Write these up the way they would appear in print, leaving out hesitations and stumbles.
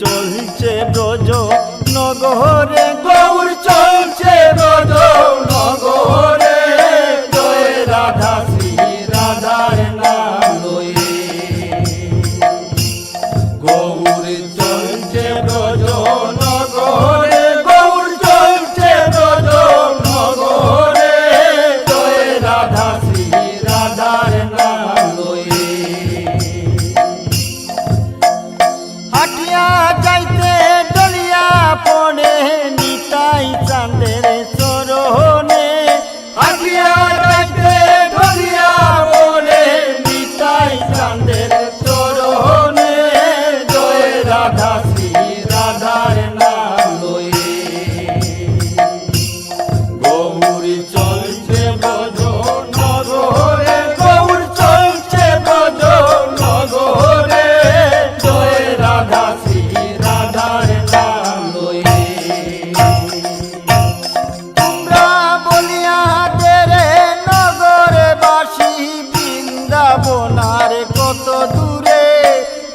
চলছে ব্রজ নগরে, গৌর চলছে ব্রজ নগরে, জয় রাধা শ্রী রাধার নাম লয়ে। গৌর চলছে ব্রজ নগরে, গৌর চলছে ব্রজ নগরে, জয় রাধা শ্রী রাধার নাম লয়ে। হাটিয়া যাইতে ডলিয়া পড়ে নিতাই চাঁদের চরণে, হাটিয়া যাইতে ডলিয়া পড়ে নিতাই চাঁদের চরণে, জয় রাধা শ্রী রাধার নাম লয়ে। গৌর চলছে ব্রজ নগরে, গৌর চলছে ব্রজ নগরে, জয় রাধা শ্রী রাধার নাম লয়ে। তোমরা বলিয়া দেরে নগরবাসী বৃন্দাবনার কত দূরে,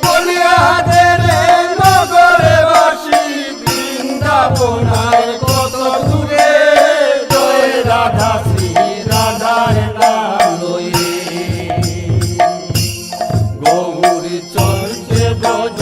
বলিয়াদের নগরবাসী বৃন্দাবনার কত দূরে, জয় রাধা শ্রী রাধার নাম লয়ে। গৌর চলছে ব্রজ